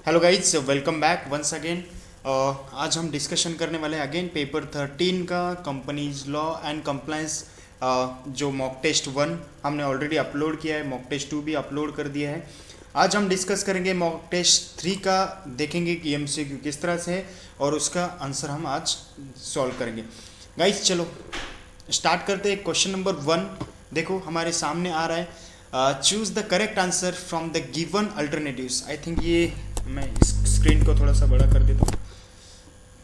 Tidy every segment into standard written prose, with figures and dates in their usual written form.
Hello guys, welcome back once again. आज हम discussion करने वाले हैं अगेन पेपर 13 का कंपनीज लॉ एंड कंप्लायंस। जो मॉक टेस्ट 1 हमने ऑलरेडी अपलोड किया है, मॉक टेस्ट 2 भी अपलोड कर दिया है। आज हम डिस्कस करेंगे मॉक टेस्ट 3 का, देखेंगे कि एमसीक्यू किस तरह से है और उसका आंसर हम आज सॉल्व करेंगे। गाइज चलो स्टार्ट करते हैं। क्वेश्चन नंबर 1 देखो हमारे सामने आ रहा है। Choose the correct answer from the given alternatives. I think ये मैं इस स्क्रीन को थोड़ा सा बड़ा कर देता हूँ।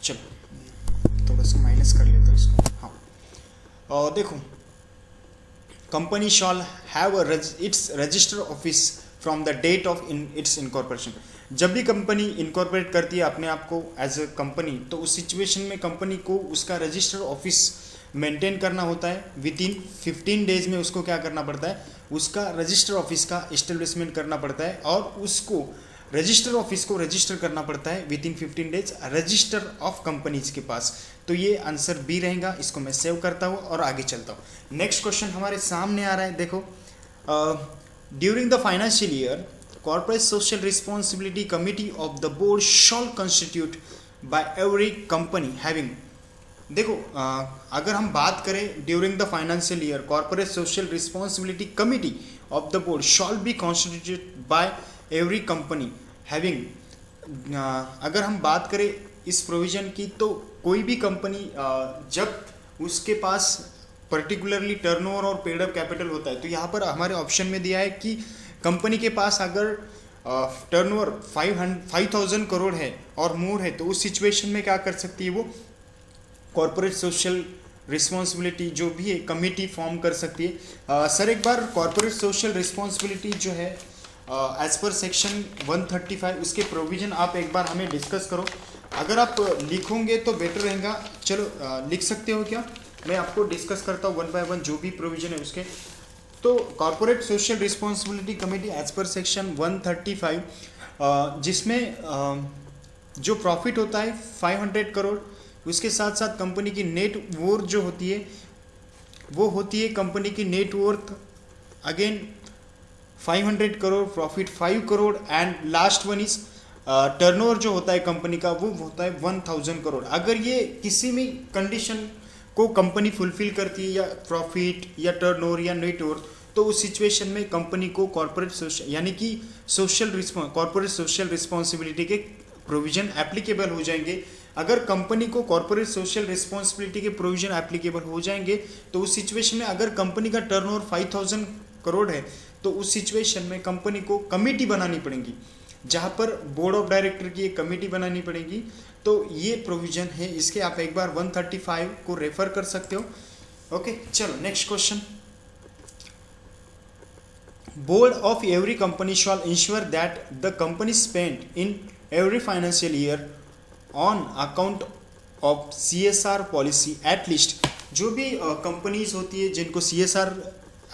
चलो थोड़ा सा माइनस कर लेता हूँ इसको। हाँ, और देखो, company shall have its register office from the date of its incorporation. जब भी कंपनी इनकॉर्पोरेट करती है अपने आप को एज अ कंपनी, तो उस सिचुएशन में कंपनी को उसका रजिस्टर ऑफिस मेंटेन करना होता है। विद इन 15 डेज में उसको क्या करना पड़ता है, उसका रजिस्टर ऑफिस का इस्टेब्लिशमेंट करना पड़ता है और उसको रजिस्टर ऑफिस को रजिस्टर करना पड़ता है with in 15 days register of companies के पास। तो ये आंसर बी रहेगा। इसको मैं सेव करता हूँ और आगे चलता हूँ। नेक्स्ट क्वेश्चन हमारे सामने आ रहा है। देखो, during the financial year corporate social responsibility committee of the board shall constitute by every company having. देखो, अगर हम बात करें during the financial year corporate social responsibility committee of the board shall be constituted by every company having. अगर हम बात करें इस प्रोविजन की, तो कोई भी कंपनी जब उसके पास पर्टिकुलरली टर्नओवर और पेड अप कैपिटल होता है, तो यहाँ पर हमारे ऑप्शन में दिया है कि कंपनी के पास अगर टर्नओवर 5,000 करोड़ है और मोर है, तो उस सिचुएशन में क्या कर सकती है वो कॉर्पोरेट सोशल रिस्पॉन्सिबिलिटी जो भी है कमिटी फॉर्म कर सकती है। सर एक बार कॉर्पोरेट सोशल रिस्पॉन्सिबिलिटी जो है एज पर सेक्शन 135 उसके प्रोविजन आप एक बार हमें डिस्कस करो। अगर आप लिखोगे तो बेटर रहेगा। चलो लिख सकते हो क्या? मैं आपको डिस्कस करता हूँ 1 बाय 1 जो भी प्रोविजन है उसके। तो corporate social responsibility committee as per section 135 जिसमें जो प्रॉफिट होता है 500 करोड़, उसके साथ साथ कंपनी की नेट वर्थ जो होती है वो होती है कंपनी की net worth again 500 crore, profit 5 crore and last one is turnover जो होता है कंपनी का वो होता है 1000 करोड़। अगर ये किसी भी कंडीशन को कंपनी फुलफिल करती है, या प्रॉफिट या टर्नओवर या नेट वर्थ, तो उस सिचुएशन में कंपनी को कॉर्पोरेट सोशल यानी कि कॉर्पोरेट सोशल रिस्पॉन्सिबिलिटी के प्रोविजन एप्लीकेबल हो जाएंगे। अगर कंपनी को कॉर्पोरेट सोशल रिस्पॉन्सिबिलिटी के प्रोविजन एप्लीकेबल हो जाएंगे, तो उस सिचुएशन में अगर कंपनी का टर्नओवर 5000 करोड़ है, तो उस सिचुएशन में कंपनी को कमेटी बनानी पड़ेगी, जहां पर बोर्ड ऑफ डायरेक्टर की एक कमेटी बनानी पड़ेगी। तो ये प्रोविजन है, इसके आप एक बार 135 को रेफर कर सकते हो। ओके, चलो next question. Board of every company shawl ensure that the company spend in every financial year on account of CSR policy at least. जो भी कंपनीज होती है जिनको CSR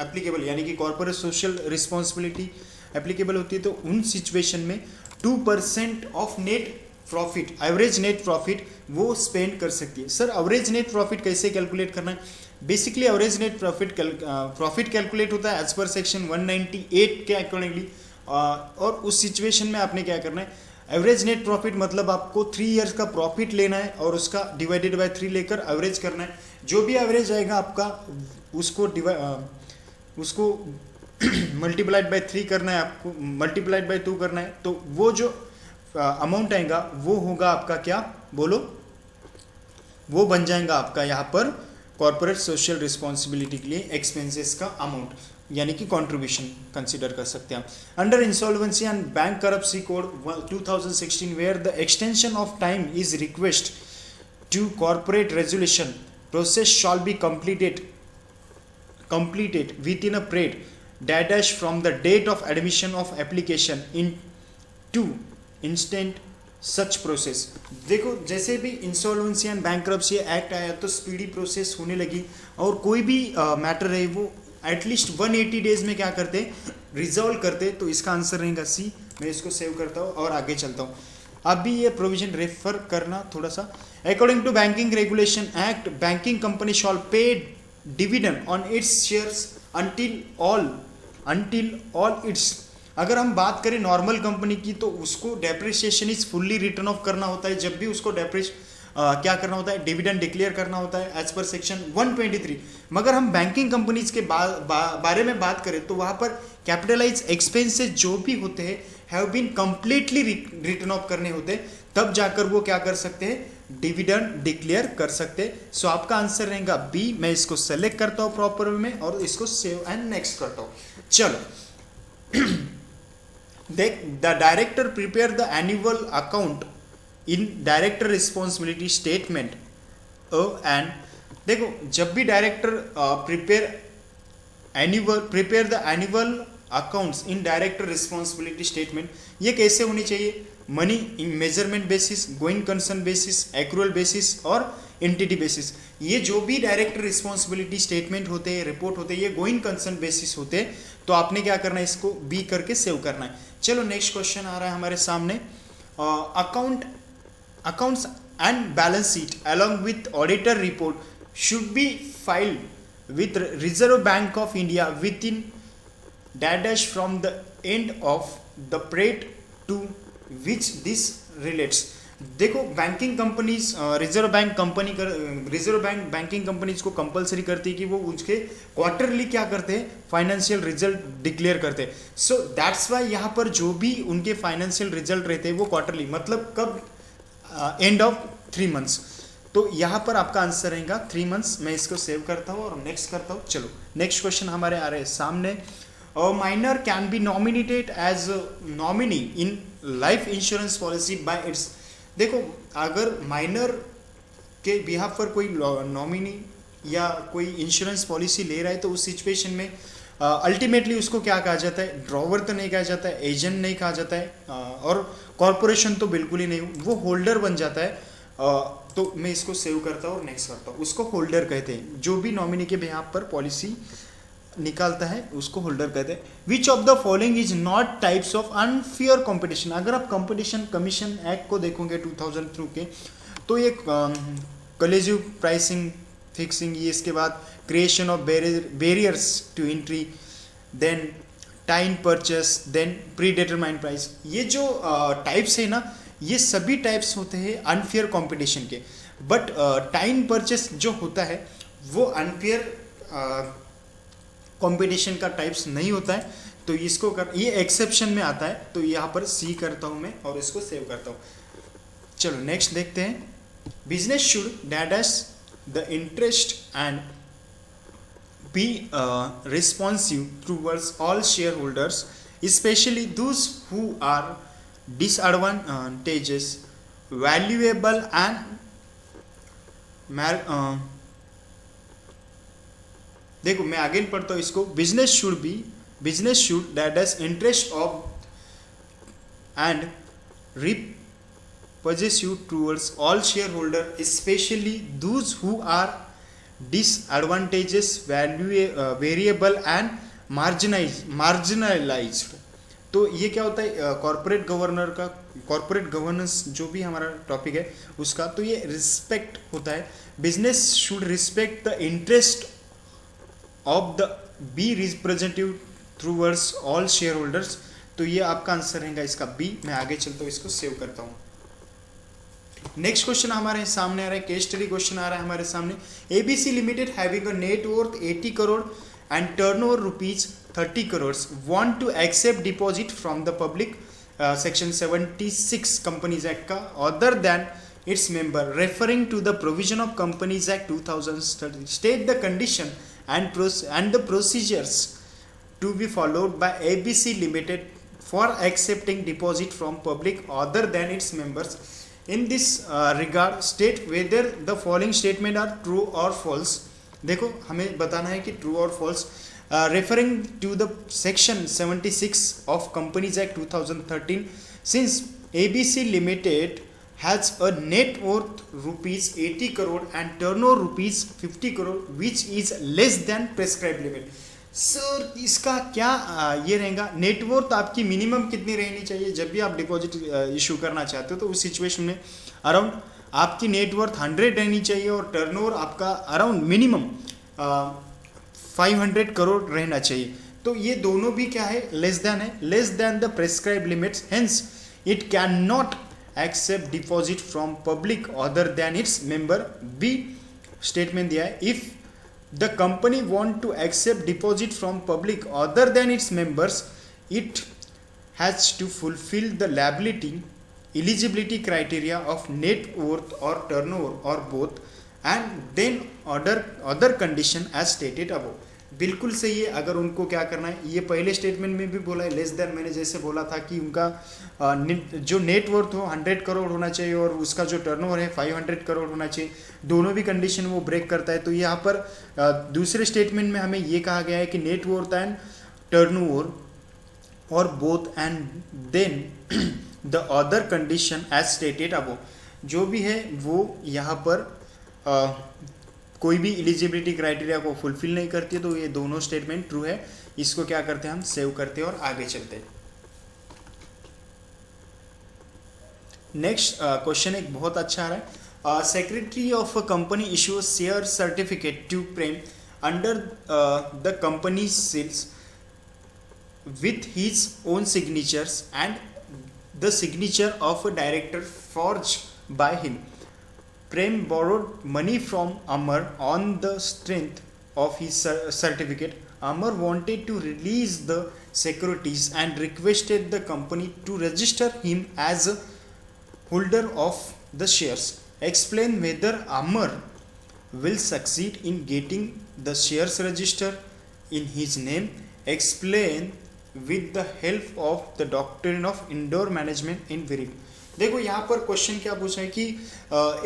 एप्लीकेबल यानी कि कॉर्पोरेट सोशल रिस्पॉन्सिबिलिटी एप्लीकेबल होती है, तो उन सिचुएशन में 2% of net profit, average net profit वो स्पेंड कर सकती है। सर एवरेज नेट प्रॉफिट कैसे कैलकुलेट करना है? Basically average net profit calculate होता है एज पर सेक्शन 198 के अकॉर्डिंगली। और उस सिचुएशन में आपने क्या करना है, एवरेज नेट प्रॉफिट मतलब आपको 3 इयर्स का प्रॉफिट लेना है और उसका डिवाइडेड बाय 3 लेकर एवरेज करना है। जो भी एवरेज आएगा आपका उसको मल्टीप्लाइड बाय 3 करना है, आपको मल्टीप्लाइड बाय 2 करना है। तो वो जो अमाउंट आएगा वो होगा आपका क्या बोलो, वो बन जाएगा आपका यहाँ पर कॉर्पोरेट सोशल रिस्पॉन्सिबिलिटी के लिए एक्सपेंसेस का अमाउंट, यानी कि कंट्रीब्यूशन कंसीडर कर सकते हैं आप। Under insolvency and bankruptcy code 2016 where the extension of time is request to corporate resolution process shall be completed within a period dash from the date of admission of application into instant such process। देखो, जैसे भी insolvency and bankruptcy act आया तो speedy process होने लगी, और कोई भी मैटर है वो एटलीस्ट 180 डेज में क्या करते, रिजॉल्व करते। तो इसका आंसर रहेगा सी। मैं इसको सेव करता हूँ और आगे चलता हूँ। अब भी ये प्रोविजन रेफर करना थोड़ा सा। According to banking regulation act, banking company shall pay dividend on its shares until all its अगर हम बात करें नॉर्मल कंपनी की तो उसको depreciation is fully return of करना होता है, जब भी उसको क्या करना होता है, डिविडेंड डिक्लेयर करना होता है एज पर सेक्शन 123। मगर हम बैंकिंग कंपनीज के बारे में बात करें तो वहां पर कैपिटलाइज एक्सपेंसेस जो भी होते हैं have been completely written off करने होते हैं, तब जाकर वो क्या कर सकते हैं, डिविडेंड डिक्लेयर कर सकते हैं। सो आपका आंसर रहेगा बी। मैं इसको सेलेक्ट करता हूं प्रॉपर वे में और इसको सेव एंड नेक्स्ट करता हूं। चलो देख, the director prepare the annual account in director responsibility statement and देखो, जब भी director prepare the annual accounts in director responsibility statement, ये कैसे होनी चाहिए, money in measurement basis, going concern basis, accrual basis और एंटिटी बेसिस। ये जो भी डायरेक्टर रिस्पॉन्सिबिलिटी स्टेटमेंट होते हैं, रिपोर्ट होते हैं, ये गोइंग कंसर्न बेसिस होते हैं। तो आपने क्या करना है, इसको बी करके सेव करना है। चलो नेक्स्ट क्वेश्चन आ रहा है हमारे सामने। Accounts and balance sheet along with auditor report should be filed with Reserve Bank of India within dash from the end of the period to which this relates। देखो, banking companies reserve bank banking companies को compulsory करती है कि वो उसके quarterly क्या करते हैं, फाइनेंशियल रिजल्ट डिक्लेयर करते हैं। सो दैट्स वाई यहाँ पर जो भी उनके फाइनेंशियल रिजल्ट रहते हैं वो क्वार्टरली, मतलब कब, एंड ऑफ 3 मंथ्स। तो यहाँ पर आपका आंसर रहेगा 3 मंथ्स। मैं इसको सेव करता हूँ और नेक्स्ट करता हूँ। चलो नेक्स्ट क्वेश्चन हमारे आ रहे हैं सामने। Minor can be nominated as nominee in life insurance policy by its. देखो, अगर माइनर के बिहाफ पर कोई नॉमिनी या कोई इंश्योरेंस पॉलिसी ले रहा है तो उस सिचुएशन में अल्टीमेटली उसको क्या कहा जाता है, ड्रॉवर तो नहीं कहा जाता है, एजेंट नहीं कहा जाता है और कॉरपोरेशन तो बिल्कुल ही नहीं, वो होल्डर बन जाता है। तो मैं इसको सेव करता हूँ और नेक्स्ट करता हूँ। उसको होल्डर कहते हैं, जो भी नॉमिनी के बिहाफ पर पॉलिसी निकालता है उसको होल्डर कहते हैं। Which of the following is not types of unfair competition. अगर आप कंपटीशन कमीशन एक्ट को देखोगे 2002 के, तो ये कलेजिव प्राइसिंग फिक्सिंग, ये इसके बाद creation of barriers to entry, then time purchase, then predetermined price, ये जो टाइप्स है ना, ये सभी टाइप्स होते हैं अनफेयर कंपटीशन के। बट टाइम परचेस जो होता है वो अनफेयर कंपटीशन का टाइप्स नहीं होता है, तो इसको ये एक्सेप्शन में आता है। तो यहाँ पर सी करता हूँ मैं और इसको सेव करता हूँ। चलो नेक्स्ट देखते हैं। Business should dash the interest and be responsive towards all shareholders, especially those who are disadvantageous, valuable and देखो मैं अगेन पढ़ता हूँ इसको। Business should dash interest of and repossessive towards all shareholder, especially those who are disadvantageous, variable and marginalized। तो ये क्या होता है, कॉर्पोरेट गवर्नेंस जो भी हमारा टॉपिक है उसका, तो ये रिस्पेक्ट होता है। Business should respect the interest of the be representative towards all shareholders. तो ये आपका आंसर रहेगा इसका बी। मैं आगे चलता हूँ, इसको सेव करता हूँ। नेक्स्ट क्वेश्चन हमारे सामने आ रहा है, केस स्टडी क्वेश्चन आ रहा है हमारे सामने। ABC limited having a net worth 80 crore and turnover rupees 30 crore want to accept deposit from the public section 76 companies act का other than its member referring to the provision of companies act 2013। State the condition and the procedures to be followed by ABC limited for accepting deposit from public other than its members. In this regard, state whether the following statement are true or false। देखो हमें बताना है कि true or false। Referring to the section 76 of Companies Act 2013, since ABC Limited has a net worth rupees 80 crore and turnover rupees 50 crore, which is less than prescribed limit। Sir इसका क्या ये रहेगा, net worth आपकी minimum कितनी रहनी चाहिए जब भी आप डिपॉजिट इशू करना चाहते हो? तो उस सिचुएशन में अराउंड आपकी नेटवर्थ 100 रहनी चाहिए और टर्नओवर आपका अराउंड मिनिमम 500 करोड़ रहना चाहिए। तो ये दोनों भी क्या है, लेस देन है, less than the prescribe limits, hence it can not accept deposit from public other than its member. B statement दिया है, if the company want to accept deposit from public other than its members, it has to fulfil the liability eligibility criteria of net worth or turnover or both and then other condition as stated above। बिल्कुल सही है। अगर उनको क्या करना है, ये पहले स्टेटमेंट में भी बोला है लेस देन, मैंने जैसे बोला था कि उनका जो नेट वर्थ हो 100 करोड़ होना चाहिए और उसका जो टर्नओवर है 500 करोड़ होना चाहिए, दोनों भी कंडीशन वो ब्रेक करता है। तो यहाँ पर दूसरे स्टेटमेंट में हमें ये कहा गया है कि नेट वर्थ एंड टर्नओवर और both and then the other condition as stated above, जो भी है वो यहाँ पर कोई भी एलिजिबिलिटी क्राइटेरिया को फुलफिल नहीं करती है। तो ये दोनों स्टेटमेंट ट्रू है। इसको क्या करते हैं, हम सेव करते हैं और आगे चलते हैं। नेक्स्ट क्वेश्चन एक बहुत अच्छा आ रहा है। Secretary of a company issues share certificate to Prem under the company seals with his own signatures and the signature of a director forged by him. Prem borrowed money from Amar on the strength of his certificate. Amar wanted to release the securities and requested the company to register him as a holder of the shares. Explain whether Amar will succeed in getting the shares registered in his name. Explain with the help of the doctrine of indoor management in Virid। देखो यहाँ पर question क्या पूछा है कि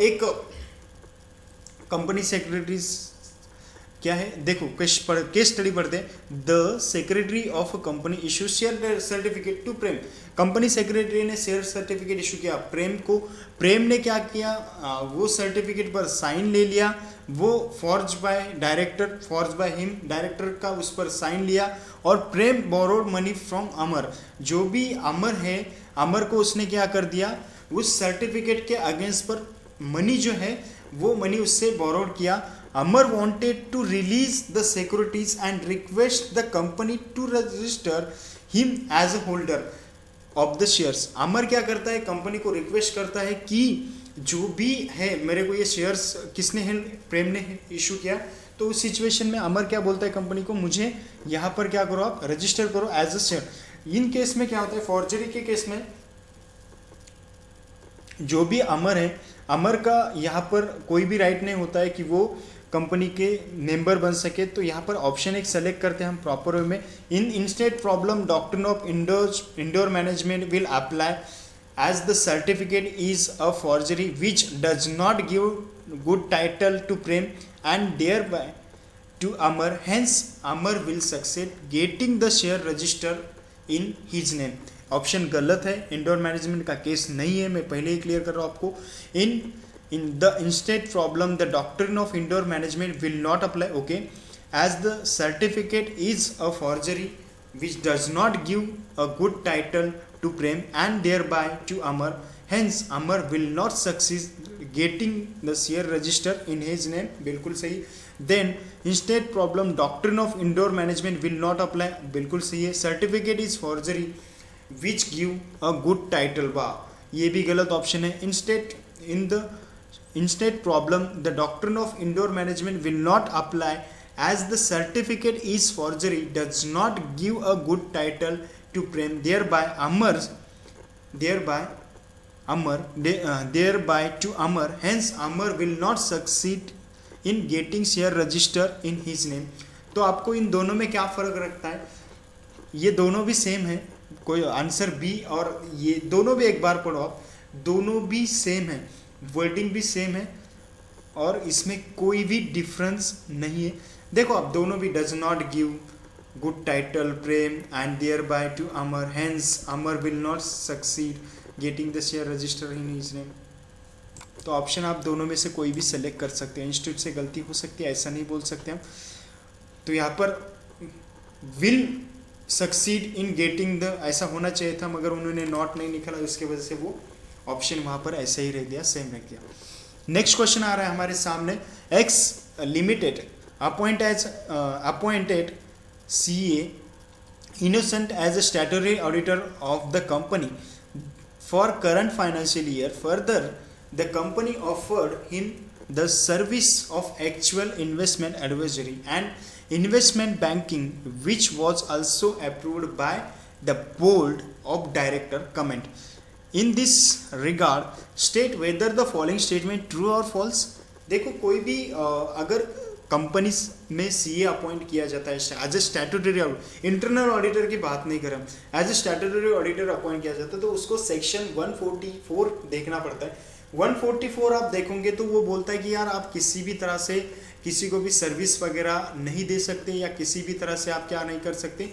एक company secretaries क्या है, देखो केस स्टडी पढ़ते हैं। The secretary of a company issue share certificate to Prem. Company secretary ने शेयर सर्टिफिकेट इशू किया प्रेम को। प्रेम ने क्या किया, वो सर्टिफिकेट पर साइन ले लिया, वो forge by director, forge by him, director का उस पर साइन लिया। और प्रेम बोरोड मनी फ्रॉम अमर, जो भी अमर है, अमर को उसने क्या कर दिया, उस सर्टिफिकेट के अगेंस्ट पर मनी जो है वो मनी उससे बोरोड किया। अमर wanted to release the securities and request the company to register him as a holder of the shares। अमर क्या करता है, कंपनी को रिक्वेस्ट करता है कि जो भी है मेरे को ये शेयर्स किसने है, प्रेम ने इशू किया। तो उस सिचुएशन में अमर क्या बोलता है कंपनी को, मुझे यहाँ पर क्या करो, आप रजिस्टर करो as a share. In case में क्या होता है, फॉर्जरी के केस में जो भी अमर है, अमर का यहाँ पर कोई भी राइट नहीं होता है कि वो कंपनी के मेंबर बन सके। तो यहाँ पर ऑप्शन एक सेलेक्ट करते हैं हम प्रॉपर वे में। In instead problem doctrine of indoor management will apply as the certificate is a forgery which does not give good title to Prem and thereby to Amar, hence Amar will succeed getting the share register in his name. Option गलत है, indoor management का case नहीं है, मैं पहले ही clear कर रहा हूँ आपको। In the instead problem the doctrine of indoor management will not apply, okay, as the certificate is a forgery which does not give a good title to Prem and thereby to Amar, hence Amar will not succeed getting the share register in his name। बिल्कुल सही। then instead problem doctrine of indoor management will not apply, बिल्कुल सही है। certificate is forgery which give a good title, वाह ये भी गलत option है। Instead problem the doctrine of indoor management will not apply as the certificate is forgery does not give a good title to Prem, thereby to Amar, hence Amar will not succeed in getting share register in his name। तो आपको इन दोनों में क्या फर्क रखता है, ये दोनों भी सेम है, कोई आंसर बी और ये दोनों भी एक बार पढ़ो आप, दोनों भी सेम है, वर्डिंग भी सेम है और इसमें कोई भी डिफरेंस नहीं है। देखो आप दोनों भी does not give good title Prem and thereby to Amar, hence Amar will not succeed getting the share register in his name. तो ऑप्शन आप दोनों में से कोई भी सेलेक्ट कर सकते हैं, इंस्टीट्यूट से गलती हो सकती है, ऐसा नहीं बोल सकते हम। तो यहाँ पर will succeed in getting the ऐसा होना चाहिए था, मगर उन्होंने नॉट नहीं निकाला, उसकी वजह से वो ऑप्शन वहाँ पर ऐसे ही रह गया, सेम रह गया। नेक्स्ट क्वेश्चन आ रहा है हमारे सामने, x limited appointed CA Innocent as a statutory auditor of the company for current financial year. Further, the company offered him the service of actual investment advisory and investment banking, which was also approved by the board of director. Comment. In this regard, state whether the following statement true or false. देखो कोई भी अगर companies में CA appoint किया जाता है as a statutory internal auditor की बात नहीं करें, as a statutory auditor appoint किया जाता है तो उसको सेक्शन 144 देखना पड़ता है। 144 आप देखोगे तो वो बोलता है कि यार आप किसी भी तरह से किसी को भी सर्विस वगैरह नहीं दे सकते या किसी भी तरह से आप क्या नहीं कर सकते,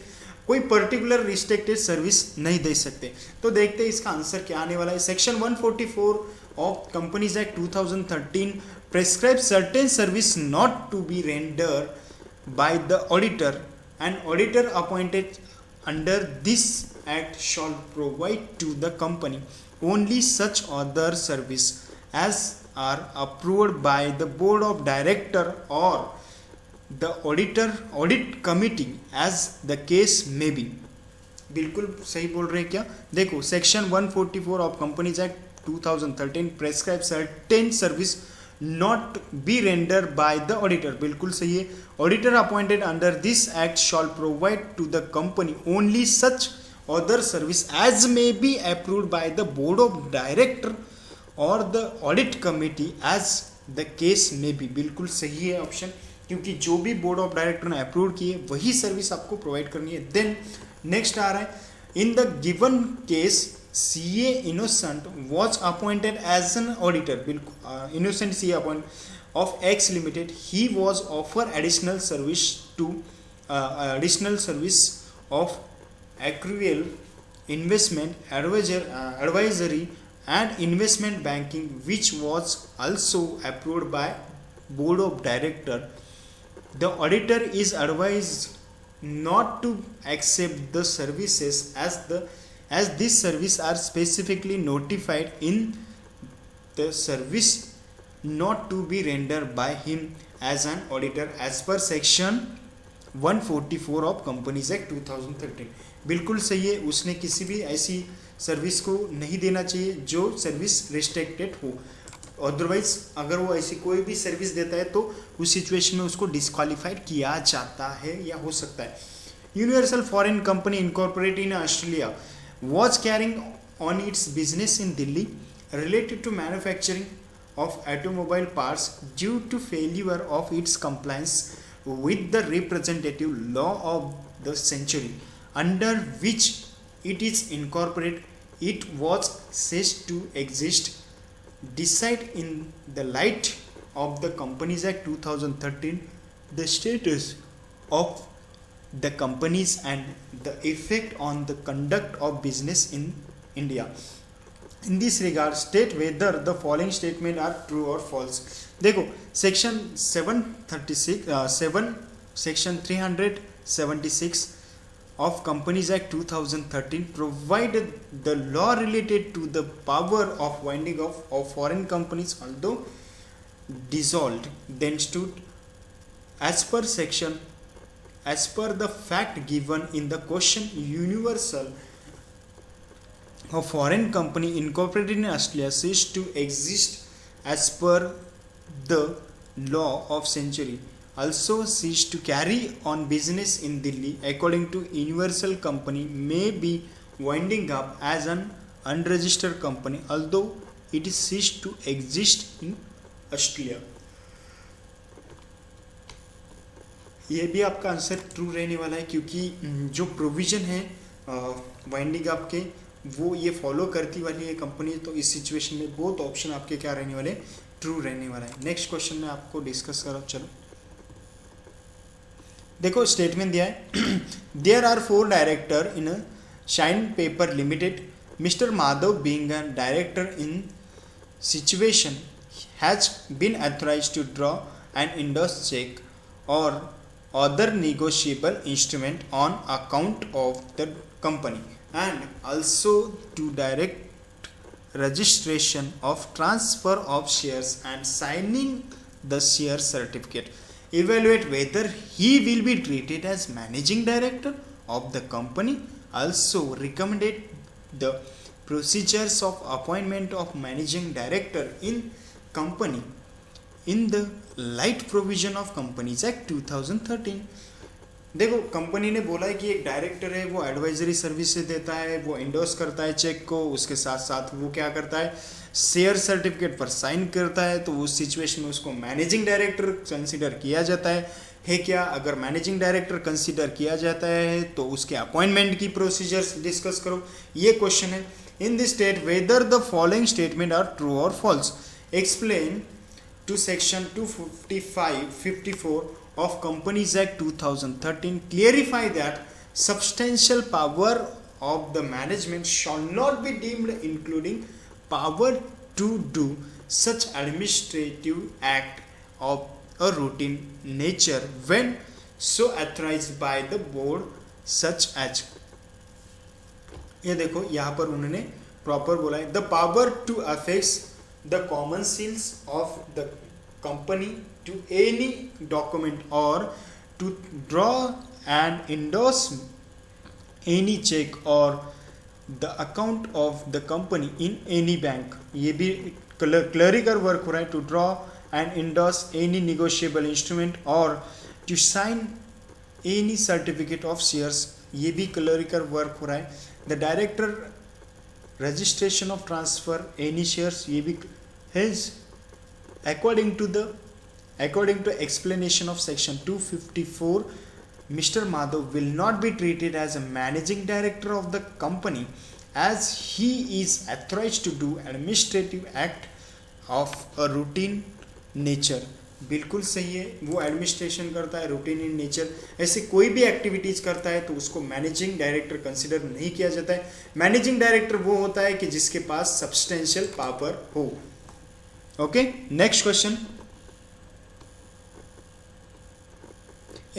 कोई पर्टिकुलर रिस्ट्रिक्टेड सर्विस नहीं दे सकते। तो देखते हैं इसका आंसर क्या आने वाला है। Section 144 of companies act 2013 prescribes certain service not to be rendered by the auditor. An auditor appointed under this act shall provide to the company only such other service as are approved by the board of director or the audit committee as the case may be. बिल्कुल सही बोल रहे हैं क्या? देखो section 144 of companies act 2013 prescribes certain service not be rendered by the auditor. बिल्कुल सही है। Auditor appointed under this act shall provide to the company only such other service as may be approved by the board of director or the audit committee as the case may be. बिल्कुल सही है option, क्योंकि जो भी board of director ने approve किए वही service आपको प्रोवाइड करनी है। देन नेक्स्ट आ रहा है, in the given case CA Innocent was appointed as an auditor. Innocent CA appointed of X Limited. He was offered additional service of accrual, investment advisory and investment banking, which was also approved by board of director. The auditor is advised not to accept the services as these services are specifically notified in the service not to be rendered by him as an auditor as per section 144 of companies act 2013. बिल्कुल सही है, उसने किसी भी ऐसी service को नहीं देना चाहिए जो सर्विस रिस्ट्रिक्टेड हो। अदरवाइज अगर वो ऐसी कोई भी सर्विस देता है तो उस सिचुएशन में उसको डिस्क्वालीफाइड किया जाता है या हो सकता है। Universal foreign company incorporated in Australia was carrying on its business in Delhi related to manufacturing of automobile parts due to failure of its compliance with the representative law of the century under which it is incorporated. It was ceased to exist. Decide in the light of the Companies Act 2013 the status of the companies and the effect on the conduct of business in India. In this regard, state whether the following statement are true or false. देखो section 376 of Companies Act 2013 provided the law related to the power of winding off of foreign companies, although dissolved, then stood as per the fact given in the question. Universal, a foreign company incorporated in Australia, ceased to exist as per the law of century, also ceased to carry on business in Delhi. According to Universal, company may be winding up as an unregistered company, although it is ceased to exist in Australia. ये भी आपका answer true रहने वाला है, क्योंकि जो provision है winding up के वो ये फॉलो करती वाली है कंपनी, तो इस सिचुएशन में बोथ ऑप्शन आपके क्या रहने वाले, ट्रू रहने वाला है। नेक्स्ट क्वेश्चन में आपको डिस्कस करो। चलो देखो स्टेटमेंट दिया है, there are 4 director in shine paper limited, mister Madhav being a director in situation has been authorised to draw and endorse cheque और other negotiable instrument on account of the company, and also to direct registration of transfer of shares and signing the share certificate. Evaluate whether he will be treated as managing director of the company also recommended the procedures of appointment of managing director in company in the light provision of Companies Act 2013. देखो company ने बोला है कि एक director है वो advisory services देता है, वो इंडोर्स करता है चेक को, उसके साथ साथ वो क्या करता है शेयर सर्टिफिकेट पर साइन करता है, तो उस सिचुएशन में उसको मैनेजिंग डायरेक्टर कंसीडर किया जाता है क्या? अगर मैनेजिंग डायरेक्टर कंसीडर किया जाता है तो उसके अपॉइंटमेंट की प्रोसीजर्स डिस्कस करो, ये क्वेश्चन है. In this state whether the following statement are true और false. Explain to section 255-54 of Companies Act 2013 clarify that substantial power of the management shall not be deemed including power to do such administrative act of a routine nature when so authorized by the board such as. ये देखो यहाँ पर उन्होंने proper बोला है the power to affects the common seals of the company to any document or to draw and endorse any check or the account of the company in any bank. ये भी clerical work हो रहा है. to draw and endorse any negotiable instrument or to sign any certificate of shares, ये भी clerical work हो रहा है. the director registration of transfer any shares, ये भी hence according to explanation of section 254 Mr. Madhav will not be treated as a managing director of the company as he is authorized to do administrative act of a routine nature. बिल्कुल सही है, वो administration करता है routine in nature. ऐसे कोई भी activities करता है तो उसको मैनेजिंग डायरेक्टर कंसिडर नहीं किया जाता है. मैनेजिंग डायरेक्टर वो होता है कि जिसके पास सब्सटेंशियल पावर हो. Okay, next question.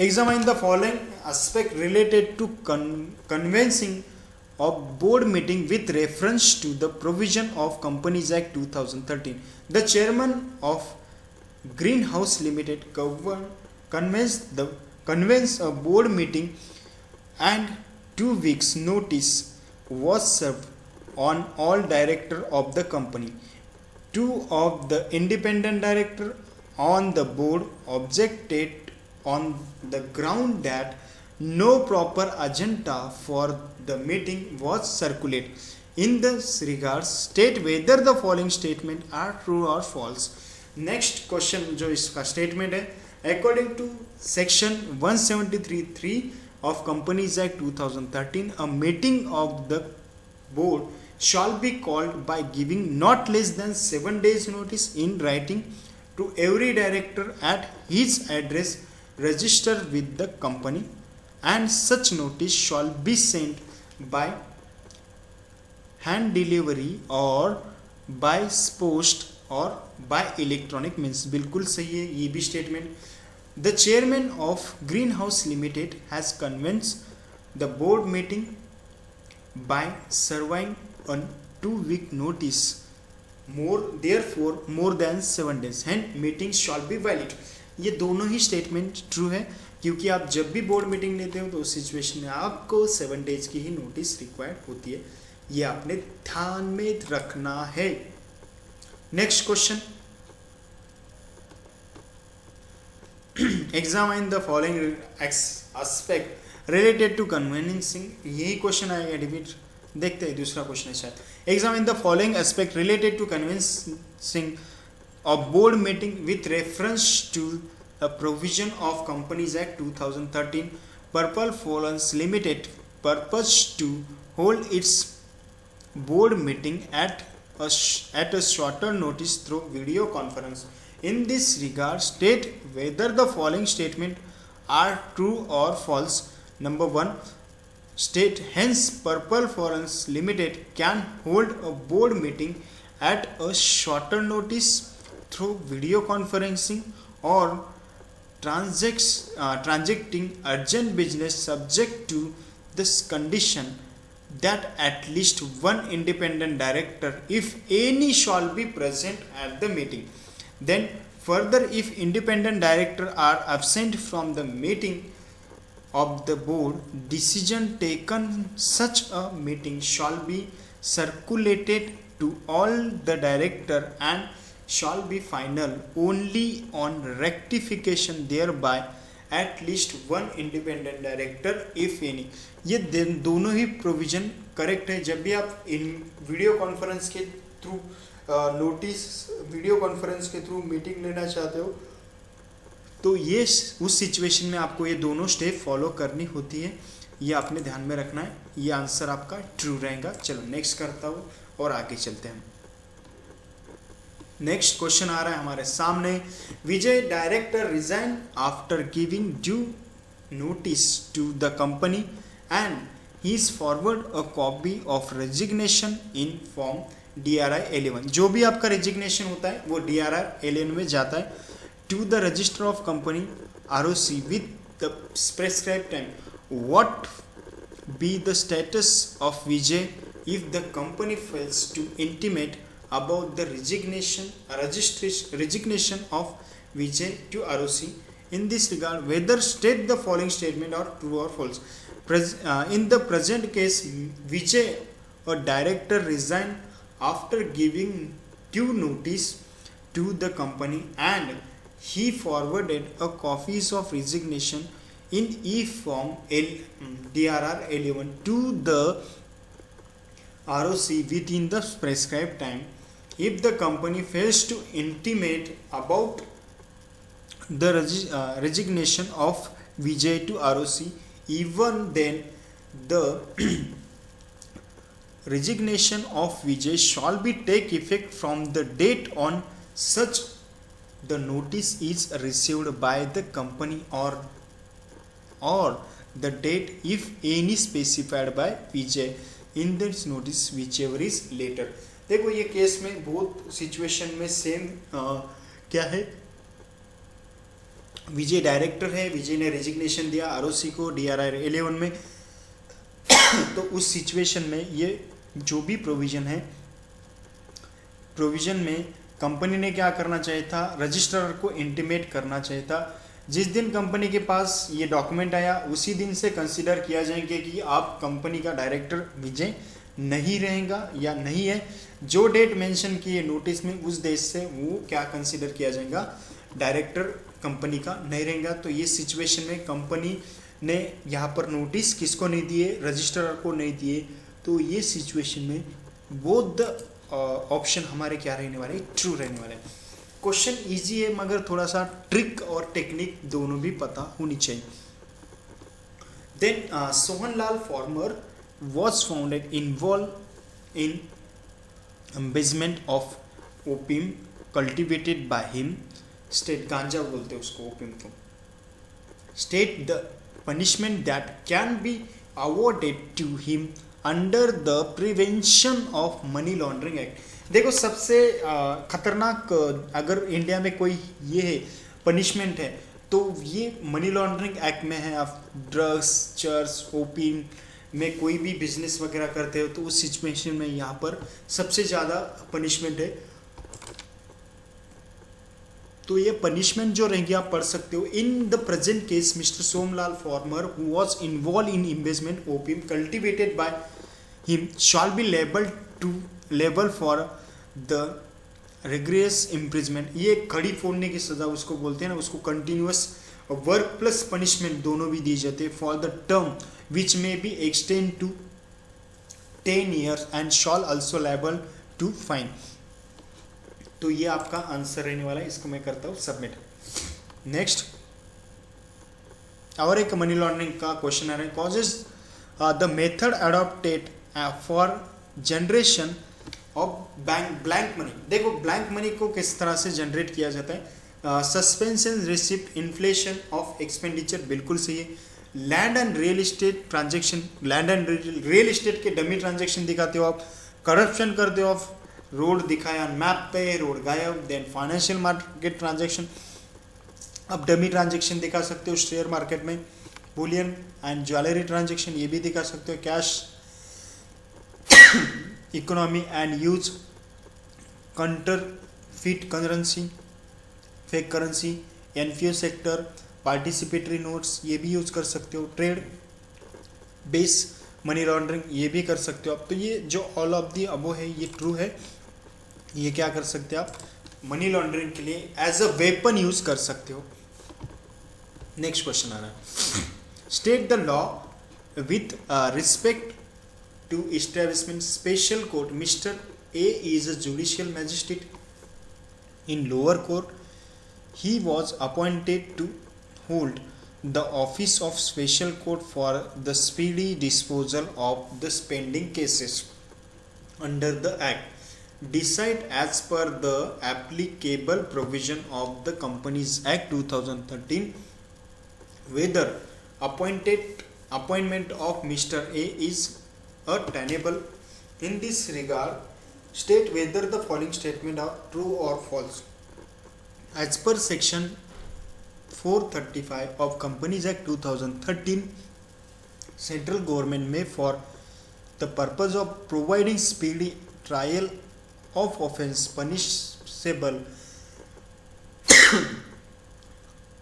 Examine the following aspect related to convening of board meeting with reference to the provision of Companies Act 2013. The chairman of Greenhouse Limited convenes a board meeting and 2 weeks notice was served on all director of the company. 2 of the independent director on the board objected on the ground that no proper agenda for the meeting was circulated. In this regard, state whether the following statement are true or false. Next question जो इसका statement है, according to section 173(3) of Companies Act 2013, a meeting of the board shall be called by giving not less than 7 days notice in writing to every director at his address registered with the company, and such notice shall be sent by hand delivery or by post or by electronic means. बिल्कुल सही है ये भी statement. The chairman of Greenhouse Limited has convened the board meeting by serving a 2-week notice, more than 7 days, hence meeting shall be valid. ये दोनों ही statement true है क्योंकि आप जब भी बोर्ड मीटिंग लेते हो तो उस सिचुएशन में आपको 7 डेज की ही नोटिस रिक्वायर्ड होती है. ये आपने ध्यान में रखना है. Next question. Examine the following aspect related to convening. यही क्वेश्चन आएगा डिबेट. देखते हैं दूसरा क्वेश्चन है शायद. Examine the following aspect related to convening of board meeting with reference to a provision of Companies Act 2013. Purple Forums Limited purpose to hold its board meeting at a shorter notice through video conference. In this regard, state whether the following statement are true or false. Number 1, state hence Purple Forums Limited can hold a board meeting at a shorter notice through video conferencing or transacting urgent business subject to this condition that at least one independent director, if any, shall be present at the meeting. Then further, if independent director are absent from the meeting, of the board, decision taken such a meeting shall be circulated to all the director and shall be final only on rectification thereby at least one independent director if any. ये दोनों ही provision correct है। जब भी आप इन video conference के through video conference के through meeting लेना चाहते हो तो ये उस सिचुएशन में आपको ये दोनों स्टेप फॉलो करनी होती है, ये आपने ध्यान में रखना है। ये आंसर आपका ट्रू रहेगा। चलो नेक्स्ट करता हूँ और आगे चलते हैं। नेक्स्ट क्वेश्चन आ रहा है हमारे सामने। Vijay director resign after giving due notice to the company and he is forward a copy of resignation in form DRI 11। जो भी आपका रेजिग्नेशन होता है वो DRI 11 में जाता है to the register of company ROC with the prescribed time. What be the status of Vijay if the company fails to intimate about the resignation of Vijay to ROC? In this regard, whether state the following statement or true or false. In the present case, Vijay, a director, resigned after giving due notice to the company and he forwarded a copies of resignation in e-form DRR 11 to the ROC within the prescribed time. If the company fails to intimate about the resignation of Vijay to ROC, even then the resignation of Vijay shall be take effect from the date on such the notice is received by the company or the date if any specified by Vijay in this notice whichever is later। देखो ये case में बहुत situation में same क्या है, विजय director है, विजय ने resignation दिया ROC को DRI 11 में तो उस सिचुएशन में ये जो भी प्रोविजन है, प्रोविजन में कंपनी ने क्या करना चाहिए था, रजिस्ट्रार को इंटीमेट करना चाहिए था। जिस दिन कंपनी के पास ये डॉक्यूमेंट आया उसी दिन से कंसीडर किया जाएंगे कि आप कंपनी का डायरेक्टर विजय नहीं रहेगा या नहीं है। जो डेट मेंशन की है नोटिस में उस डेट से वो क्या कंसीडर किया जाएगा, डायरेक्टर कंपनी का नहीं रहेगा। तो ये सिचुएशन में कंपनी ने यहाँ पर नोटिस किसको नहीं दिए, रजिस्ट्रार को नहीं दिए। तो ये सिचुएशन में बोथ द ऑप्शन हमारे क्या रहने वाले, ट्रू रहने वाले। क्वेश्चन इजी है मगर थोड़ा सा ट्रिक और टेक्निक दोनों भी पता होनी चाहिए। Then Sohanlal farmer was founded involve in embezzlement of opium cultivated by him. State गांजा बोलते हैं उसको, ओपियम को। State the punishment that can be awarded to him under the prevention of money laundering act. देखो सबसे खतरनाक अगर इंडिया में कोई ये है पनिशमेंट है तो ये मनी लॉन्ड्रिंग एक्ट में है। आप ड्रग्स, चर्च, ओपियम में कोई भी बिजनेस वगैरह करते हो तो उस सिचुएशन में यहाँ पर सबसे ज़्यादा पनिशमेंट है। तो ये पनिशमेंट जो रहेंगी आप पढ़ सकते हो। In the present case mister Somlal farmer who was involve in investment opium cultivated by him shall be liable for the rigorous imprisonment. ये खड़ी फोड़ने की सजा उसको बोलते हैं ना, उसको कंटिन्यूअस वर्क प्लस पनिशमेंट दोनों भी दी जाते हैं for the term which may be extend to 10 years and shall also liable to fine. तो ये आपका आंसर रहने वाला है। इसको मैं करता हूँ सबमिट। नेक्स्ट और एक मनी लॉन्ड्रिंग का क्वेश्चन आ रहा है। Causes the method adopted for generation of blank money. देखो ब्लैंक मनी को किस तरह से जनरेट किया जाता है। Suspension receipt inflation of expenditure बिल्कुल सही है। Land and real estate transaction, land and real estate के डमी ट्रांजेक्शन दिखाते हो आप। करप्शन करते हो आप, रोड दिखाया मैप पे, रोड गायब। देन फाइनेंशियल मार्केट ट्रांजेक्शन, अब डमी ट्रांजेक्शन दिखा सकते हो शेयर मार्केट में। बुलियन एंड ज्वेलरी ट्रांजेक्शन ये भी दिखा सकते हो। Cash economy and use counterfeit currency, fake currency, NPO sector, participatory notes ये भी यूज़ कर सकते हो, ट्रेड बेस मनी लॉन्ड्रिंग ये भी कर सकते हो आप। तो ये जो ऑल ऑफ दी अबो है ये ट्रू है, ये क्या कर सकते हो आप मनी लॉन्ड्रिंग के लिए एज अ वेपन यूज कर सकते हो। नेक्स्ट क्वेश्चन आ रहा है, state the law with respect to establishment special court. Mister A is a judicial magistrate in lower court, he was appointed to hold the office of special court for the speedy disposal of the pending cases under the act, decide as per the applicable provision of the Companies Act 2013 whether appointment of Mr. A is tenable. In this regard, state whether the following statement are true or false. As per section 435 of Companies Act 2013, central government may, for the purpose of providing speedy trial of offence punishable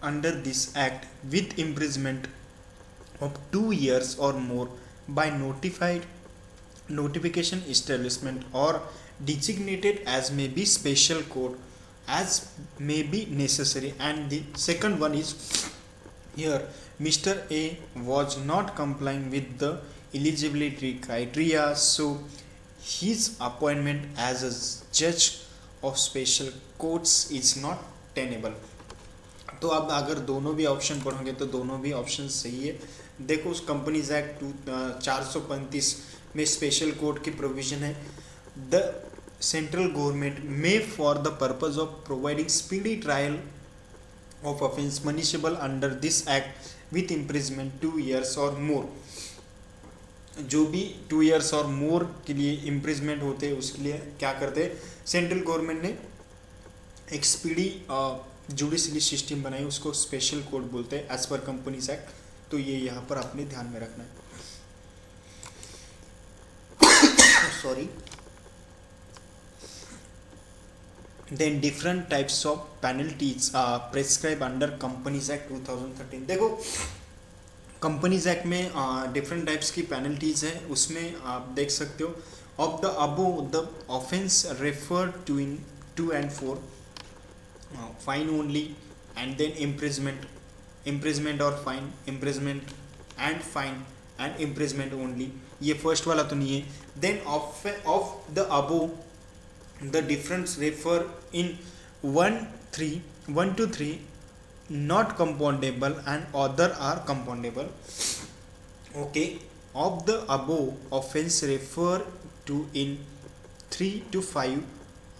under this act with imprisonment of 2 years or more, by notification establishment or designated as may be special court as may be necessary. And the second one is here, Mr. A was not complying with the eligibility criteria, so his appointment as a judge of special courts is not tenable. तो अब अगर दोनों भी option पढ़ोगे तो दोनों भी option सही है। देखो उस कंपनीज एक्ट 435 में स्पेशल कोर्ट की प्रोविजन है, the central government may, for the purpose of providing speedy trial of offence punishable under this act with imprisonment 2 years or more, जो भी 2 years और more के लिए imprisonment होते हैं उसके लिए क्या करते हैं, सेंट्रल गवर्नमेंट ने एक स्पीडी जुडिशरी सिस्टम बनाई, उसको स्पेशल कोर्ट बोलते हैं एज पर कंपनीज एक्ट। तो ये यहाँ पर आपने ध्यान में रखना है। Sorry. Then different types of penalties are prescribed under Companies Act 2013। देखो कंपनीज एक्ट में डिफरेंट टाइप्स की पेनल्टीज है, उसमें आप देख सकते हो of the above the offence referred to in 2 and 4 fine only and then imprisonment और fine, imprisonment and fine and imprisonment only, ये फर्स्ट वाला तो नहीं है। Then of the above the difference refer in 1 to 3 not compoundable and other are compoundable. Okay, of the above offense refer to in 3 to 5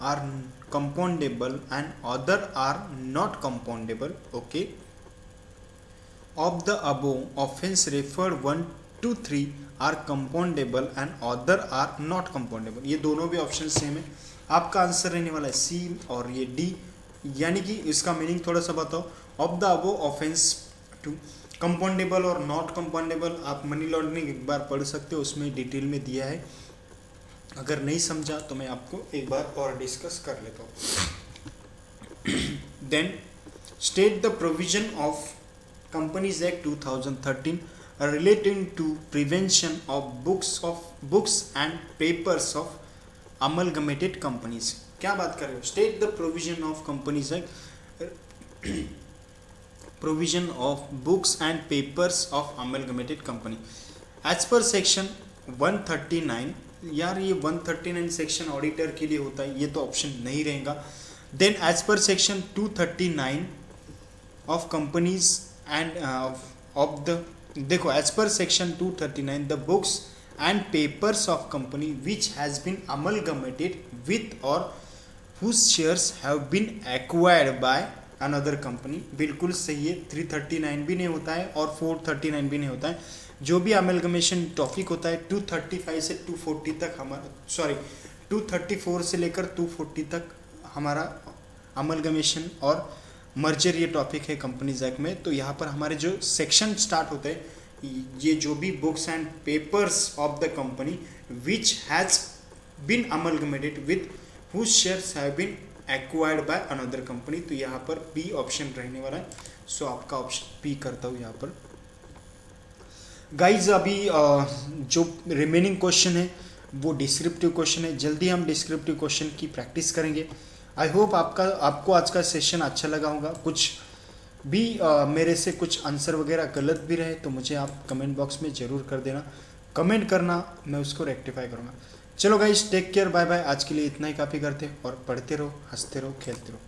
are compoundable and other are not compoundable. Okay, of the above offense referred 1 to 3 are compoundable and other are not compoundable। ये दोनों भी option same है, आपका answer रहने वाला है सी और ये डी। यानी कि इसका मीनिंग थोड़ा सा बताओ, of the above offence to compoundable और नॉट कंपाउंडेबल, आप मनी लॉन्ड्रिंग एक बार पढ़ सकते हो, उसमें डिटेल में दिया है। अगर नहीं समझा तो मैं आपको एक बार और डिस्कस कर लेता हूँ। Then state the provision of companies act 2013 relating to prevention of books and papers of amalgamated companies। क्या बात कर रहे हो, state the provision of companies act, provision of books and papers of amalgamated company as per section 139। यार ये 139 section auditor के लिए होता है, ये तो ऑप्शन नहीं रहेगा। Then as per section 239 of companies and of the, देखो as per section 239 the books and papers of company which has been amalgamated with और whose shares have been acquired by another company. बिल्कुल सही है, 339 भी नहीं होता है और 439 भी नहीं होता है। जो भी अमलगमेशन टॉपिक होता है 235 से 240 तक हमारा, सॉरी 234 से लेकर 240 तक हमारा अमलगमेशन और मर्जर ये टॉपिक है कंपनीज एक्ट में। तो यहाँ पर हमारे जो सेक्शन स्टार्ट होते हैं, ये जो भी books and papers of the company which has been amalgamated with whose shares have been acquired by another company, तो यहाँ पर बी ऑप्शन रहने वाला है। सो आपका ऑप्शन बी करता हूँ यहाँ पर। गाइज अभी जो रिमेनिंग क्वेश्चन है वो डिस्क्रिप्टिव क्वेश्चन है, जल्दी हम डिस्क्रिप्टिव क्वेश्चन की प्रैक्टिस करेंगे। आई होप आपको आज का सेशन अच्छा लगा होगा। कुछ भी मेरे से कुछ आंसर वगैरह गलत भी रहे तो मुझे आप कमेंट बॉक्स में ज़रूर कर देना, कमेंट करना, मैं उसको रेक्टिफाई करूँगा। चलो guys take care, bye bye. आज के लिए इतना ही काफ़ी करते और पढ़ते रहो, हंसते रहो, खेलते रहो।